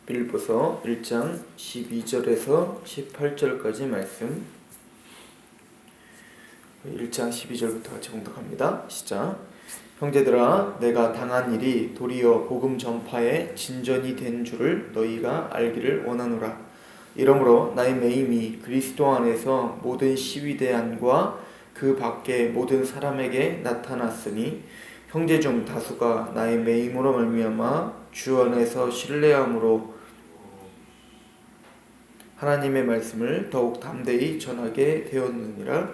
빌립보서 1장 12절에서 18절까지 말씀. 1장 12절부터 같이 봉독합니다. 시작. 형제들아, 내가 당한 일이 도리어 복음 전파에 진전이 된 줄을 너희가 알기를 원하노라. 이러므로 나의 매임이 그리스도 안에서 모든 시위대 안과 그 밖의 모든 사람에게 나타났으니 형제 중 다수가 나의 매임으로 말미암아 주 안에서 신뢰함으로 하나님의 말씀을 더욱 담대히 전하게 되었느니라.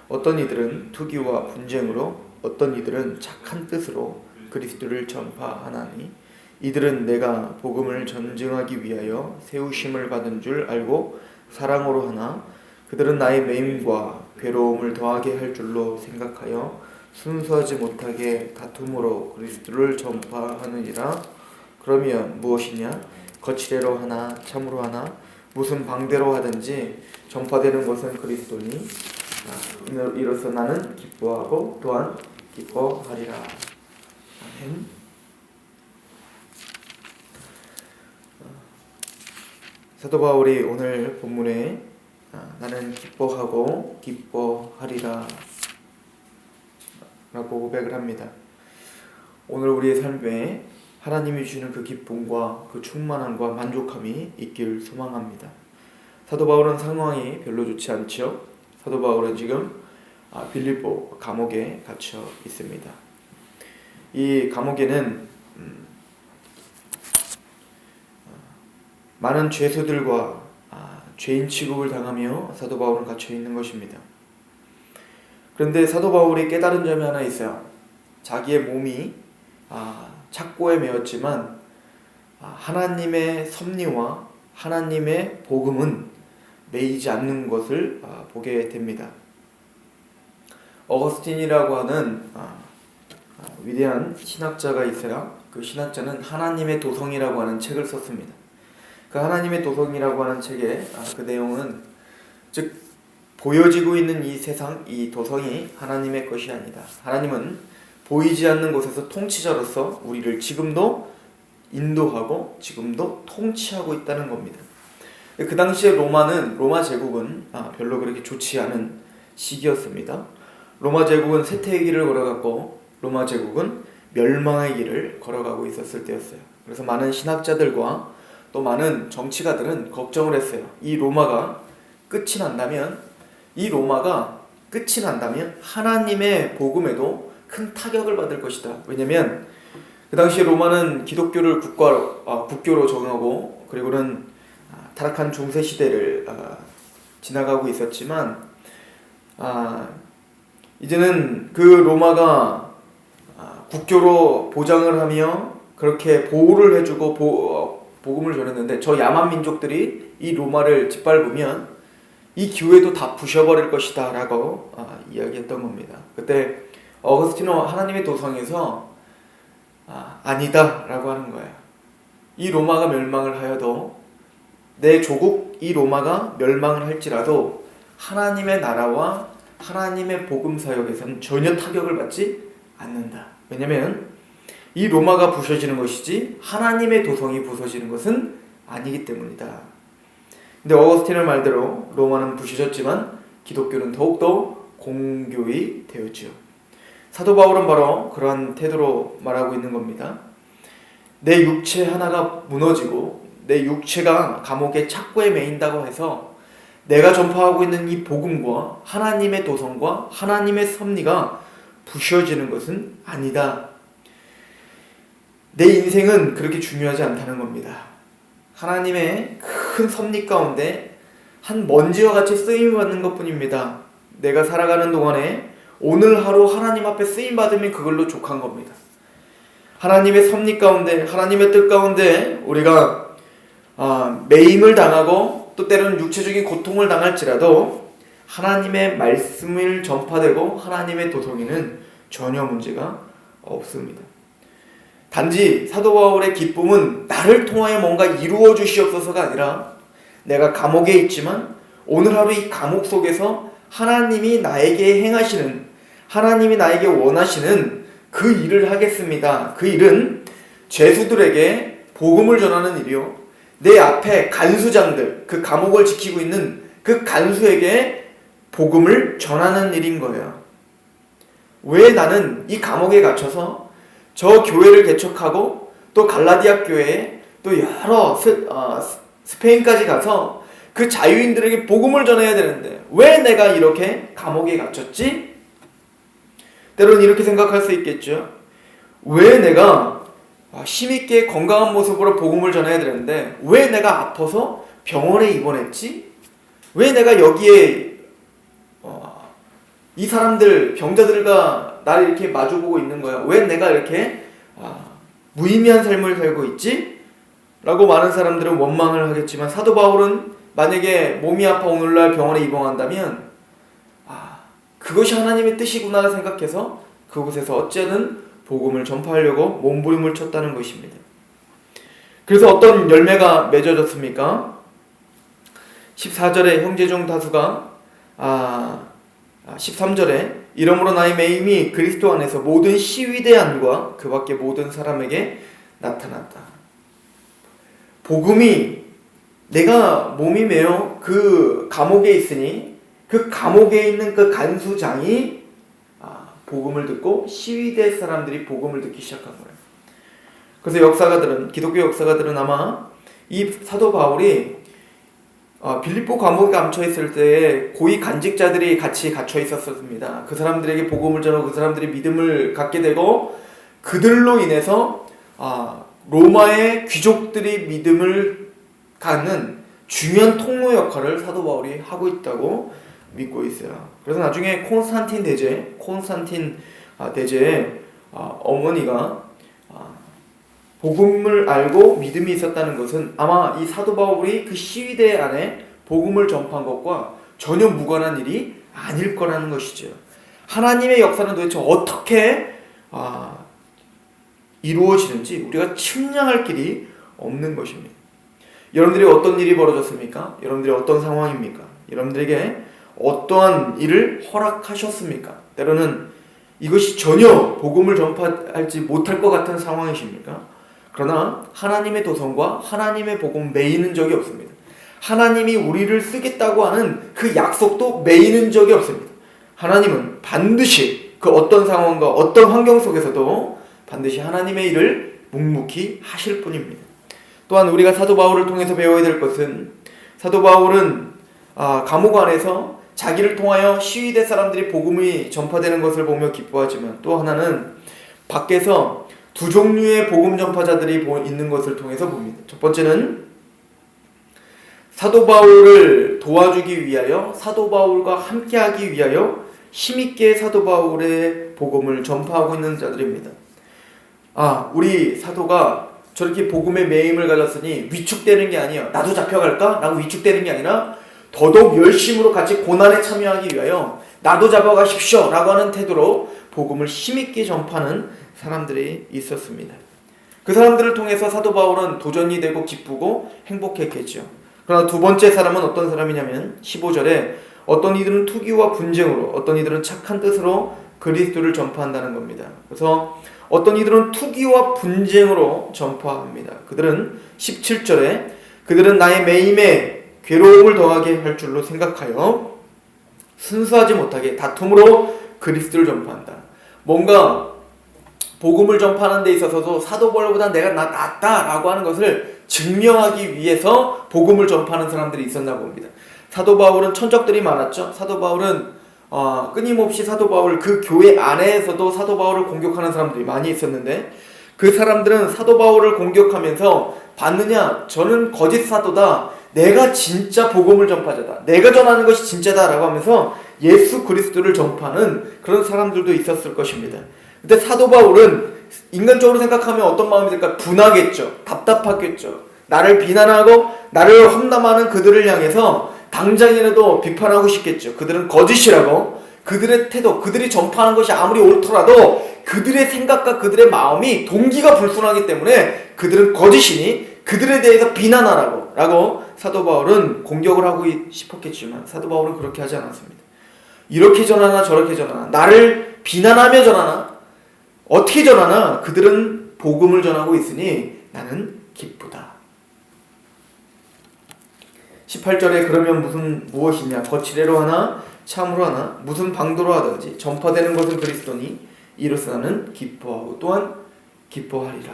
어떤 이들은 투기와 분쟁으로, 어떤 이들은 착한 뜻으로 그리스도를 전파하나니, 이들은 내가 복음을 전증하기 위하여 세우심을 받은 줄 알고 사랑으로 하나, 그들은 나의 매임과 괴로움을 더하게 할 줄로 생각하여 순수하지 못하게 다툼으로 그리스도를 전파하느니라. 그러면 무엇이냐? 거칠애로 하나 참으로 하나 무슨 방대로 하든지 전파되는 것은 그리스도니, 이로써 나는 기뻐하고 또한 기뻐하리라. 아멘. 사도 바울이 오늘 본문에 나는 기뻐하고 기뻐하리라 라고 고백을 합니다. 오늘 우리의 삶에 하나님이 주시는 그 기쁨과 그 충만함과 만족함이 있기를 소망합니다. 사도 바울은 상황이 별로 좋지 않죠. 사도 바울은 지금 빌립보 감옥에 갇혀 있습니다. 이 감옥에는 많은 죄수들과 죄인 취급을 당하며 사도 바울은 갇혀 있는 것입니다. 그런데 사도 바울이 깨달은 점이 하나 있어요. 자기의 몸이 착고에 매었지만 하나님의 섭리와 하나님의 복음은 매이지 않는 것을 보게 됩니다. 어거스틴이라고 하는 위대한 신학자가 있어요. 그 신학자는 하나님의 도성이라고 하는 책을 썼습니다. 그 하나님의 도성이라고 하는 책의 그 내용은, 즉 보여지고 있는 이 세상, 이 도성이 하나님의 것이 아니다. 하나님은 보이지 않는 곳에서 통치자로서 우리를 지금도 인도하고 지금도 통치하고 있다는 겁니다. 그 당시에 로마 제국은 별로 그렇게 좋지 않은 시기였습니다. 로마 제국은 쇠퇴의 길을 걸어갔고 로마 제국은 멸망의 길을 걸어가고 있었을 때였어요. 그래서 많은 신학자들과 또 많은 정치가들은 걱정을 했어요. 이 로마가 끝이 난다면 하나님의 복음에도 큰 타격을 받을 것이다. 왜냐면 그 당시에 로마는 기독교를 국교로 정하고, 그리고는 타락한 중세 시대를 지나가고 있었지만, 이제는 그 로마가 국교로 보장을 하며 그렇게 보호를 해주고 복음을 전했는데, 저 야만 민족들이 이 로마를 짓밟으면 이 교회도 다 부셔버릴 것이다 라고 이야기했던 겁니다. 그때 어거스틴은 하나님의 도성에서 아니다 라고 하는 거예요. 이 로마가 멸망을 하여도, 내 조국 이 로마가 멸망을 할지라도 하나님의 나라와 하나님의 복음 사역에서는 전혀 타격을 받지 않는다. 왜냐하면 이 로마가 부서지는 것이지 하나님의 도성이 부서지는 것은 아니기 때문이다. 근데 어거스틴의 말대로 로마는 부서졌지만 기독교는 더욱더 공교히 되었죠. 사도 바울은 바로 그러한 태도로 말하고 있는 겁니다. 내 육체 하나가 무너지고 내 육체가 감옥에 착고에 매인다고 해서 내가 전파하고 있는 이 복음과 하나님의 도성과 하나님의 섭리가 부셔지는 것은 아니다. 내 인생은 그렇게 중요하지 않다는 겁니다. 하나님의 큰 섭리 가운데 한 먼지와 같이 쓰임을 받는 것뿐입니다. 내가 살아가는 동안에 오늘 하루 하나님 앞에 쓰임 받으면 그걸로 족한 겁니다. 하나님의 섭리 가운데, 하나님의 뜻 가운데 우리가 매임을 당하고 또 때로는 육체적인 고통을 당할지라도 하나님의 말씀을 전파되고 하나님의 도성에는 전혀 문제가 없습니다. 단지 사도 바울의 기쁨은 나를 통하여 뭔가 이루어 주시옵소서가 아니라, 내가 감옥에 있지만 오늘 하루 이 감옥 속에서 하나님이 나에게 행하시는, 하나님이 나에게 원하시는 그 일을 하겠습니다. 그 일은 죄수들에게 복음을 전하는 일이요, 내 앞에 간수장들, 그 감옥을 지키고 있는 그 간수에게 복음을 전하는 일인 거예요. 왜 나는 이 감옥에 갇혀서 저 교회를 개척하고 또 갈라디아 교회에 또 여러 스페인까지 가서 그 자유인들에게 복음을 전해야 되는데 왜 내가 이렇게 감옥에 갇혔지? 때로는 이렇게 생각할 수 있겠죠. 왜 내가 힘있게 건강한 모습으로 복음을 전해야 되는데 왜 내가 아파서 병원에 입원했지? 왜 내가 여기에 이 사람들 병자들과 나를 이렇게 마주보고 있는 거야? 왜 내가 이렇게 무의미한 삶을 살고 있지? 라고 많은 사람들은 원망을 하겠지만 사도 바울은 만약에 몸이 아파 오늘날 병원에 입원한다면 그것이 하나님의 뜻이구나 생각해서 그곳에서 어쨌든 복음을 전파하려고 몸부림을 쳤다는 것입니다. 그래서 어떤 열매가 맺어졌습니까? 14절에 형제 중 다수가 13절에 이러므로 나의 매임이 그리스도 안에서 모든 시위대 안과 그 밖의 모든 사람에게 나타났다. 복음이 내가 몸이 메어 그 감옥에 있으니 그 감옥에 있는 그 간수장이 복음을 듣고 시위대 사람들이 복음을 듣기 시작한 거예요. 그래서 역사가들은 기독교 역사가들은 아마 이 사도 바울이 빌립보 감옥에 갇혀 있을 때 고위 간직자들이 같이 갇혀 있었습니다. 그 사람들에게 복음을 전하고 그 사람들이 믿음을 갖게 되고 그들로 인해서 로마의 귀족들이 믿음을 갖는 중요한 통로 역할을 사도 바울이 하고 있다고 믿고 있어요. 그래서 나중에 콘스탄틴 대제의 어머니가 복음을 알고 믿음이 있었다는 것은 아마 이 사도 바울이 그 시위대 안에 복음을 전파한 것과 전혀 무관한 일이 아닐 거라는 것이죠. 하나님의 역사는 도대체 어떻게 이루어지는지 우리가 측량할 길이 없는 것입니다. 여러분들이 어떤 일이 벌어졌습니까? 여러분들이 어떤 상황입니까? 여러분들에게 어떠한 일을 허락하셨습니까? 때로는 이것이 전혀 복음을 전파하지 못할 것 같은 상황이십니까? 그러나 하나님의 도성과 하나님의 복음 매이는 적이 없습니다. 하나님이 우리를 쓰겠다고 하는 그 약속도 매이는 적이 없습니다. 하나님은 반드시 그 어떤 상황과 어떤 환경 속에서도 반드시 하나님의 일을 묵묵히 하실 뿐입니다. 또한 우리가 사도 바울을 통해서 배워야 될 것은 사도 바울은 감옥 안에서 자기를 통하여 시위대 사람들이 복음이 전파되는 것을 보며 기뻐하지만 또 하나는 밖에서 두 종류의 복음 전파자들이 있는 것을 통해서 봅니다. 첫 번째는 사도 바울을 도와주기 위하여 사도 바울과 함께하기 위하여 힘있게 사도 바울의 복음을 전파하고 있는 자들입니다. 우리 사도가 저렇게 복음의 매임을 가졌으니 위축되는 게 아니에요. 나도 잡혀갈까? 라고 위축되는 게 아니라 더더욱 열심으로 같이 고난에 참여하기 위하여 나도 잡아가십시오 라고 하는 태도로 복음을 힘있게 전파하는 사람들이 있었습니다. 그 사람들을 통해서 사도 바울은 도전이 되고 기쁘고 행복했겠죠. 그러나 두 번째 사람은 어떤 사람이냐면 15절에 어떤 이들은 투기와 분쟁으로 어떤 이들은 착한 뜻으로 그리스도를 전파한다는 겁니다. 그래서 어떤 이들은 투기와 분쟁으로 전파합니다. 그들은 17절에 그들은 나의 매임에 괴로움을 더하게 할 줄로 생각하여 순수하지 못하게 다툼으로 그리스도를 전파한다. 뭔가 복음을 전파하는 데 있어서도 사도 바울보다 내가 낫다라고 하는 것을 증명하기 위해서 복음을 전파하는 사람들이 있었나 봅니다. 사도 바울은 천적들이 많았죠. 사도 바울은 끊임없이 사도 바울 그 교회 안에서도 사도 바울을 공격하는 사람들이 많이 있었는데 그 사람들은 사도 바울을 공격하면서 받느냐 저는 거짓 사도다 내가 진짜 복음을 전파자다 내가 전하는 것이 진짜다 라고 하면서 예수 그리스도를 전파하는 그런 사람들도 있었을 것입니다. 근데 사도 바울은 인간적으로 생각하면 어떤 마음이 들까? 분하겠죠. 답답하겠죠. 나를 비난하고 나를 험담하는 그들을 향해서 당장이라도 비판하고 싶겠죠. 그들은 거짓이라고 그들의 태도, 그들이 전파하는 것이 아무리 옳더라도 그들의 생각과 그들의 마음이 동기가 불순하기 때문에 그들은 거짓이니 그들에 대해서 비난하라고 사도 바울은 공격을 하고 싶었겠지만 사도 바울은 그렇게 하지 않았습니다. 이렇게 전하나 저렇게 전하나 나를 비난하며 전하나 어떻게 전하나 그들은 복음을 전하고 있으니 나는 기쁘다. 18절에 그러면 무엇이냐 거칠애로 하나 참으로 하나 무슨 방도로 하든지 전파되는 것은 그리스도니 이로써 나는 기뻐하고 또한 기뻐하리라.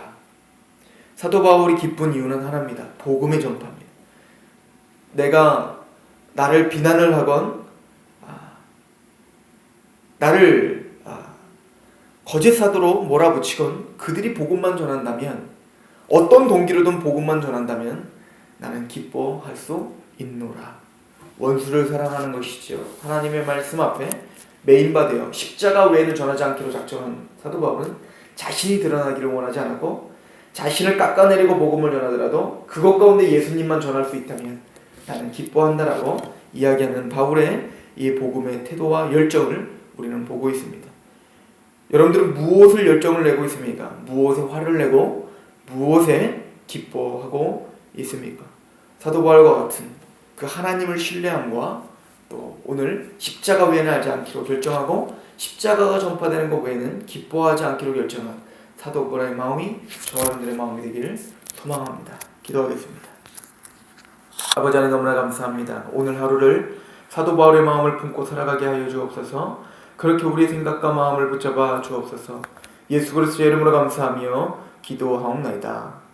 사도 바울이 기쁜 이유는 하나입니다. 복음의 전파입니다. 내가 나를 비난을 하건 나를 거짓 사도로 몰아붙이건 그들이 복음만 전한다면, 어떤 동기로든 복음만 전한다면 나는 기뻐할 수 있노라. 원수를 사랑하는 것이지요. 하나님의 말씀 앞에 메인바되어 십자가 외에는 전하지 않기로 작정한 사도 바울은 자신이 드러나기를 원하지 않았고, 자신을 깎아내리고 복음을 전하더라도 그것 가운데 예수님만 전할 수 있다면 나는 기뻐한다라고 이야기하는 바울의 이 복음의 태도와 열정을 우리는 보고 있습니다. 여러분들은 무엇을 열정을 내고 있습니까? 무엇에 화를 내고 무엇에 기뻐하고 있습니까? 사도 바울과 같은 그 하나님을 신뢰함과 또 오늘 십자가 외에는 알지 않기로 결정하고 십자가가 전파되는 것 외에는 기뻐하지 않기로 결정한 사도 바울의 마음이 저와 여러분들의 마음이 되기를 소망합니다. 기도하겠습니다. 아버지 하나님 너무나 감사합니다. 오늘 하루를 사도 바울의 마음을 품고 살아가게 하여 주옵소서. 그렇게 우리의 생각과 마음을 붙잡아 주옵소서. 예수 그리스도의 이름으로 감사하며 기도하옵나이다.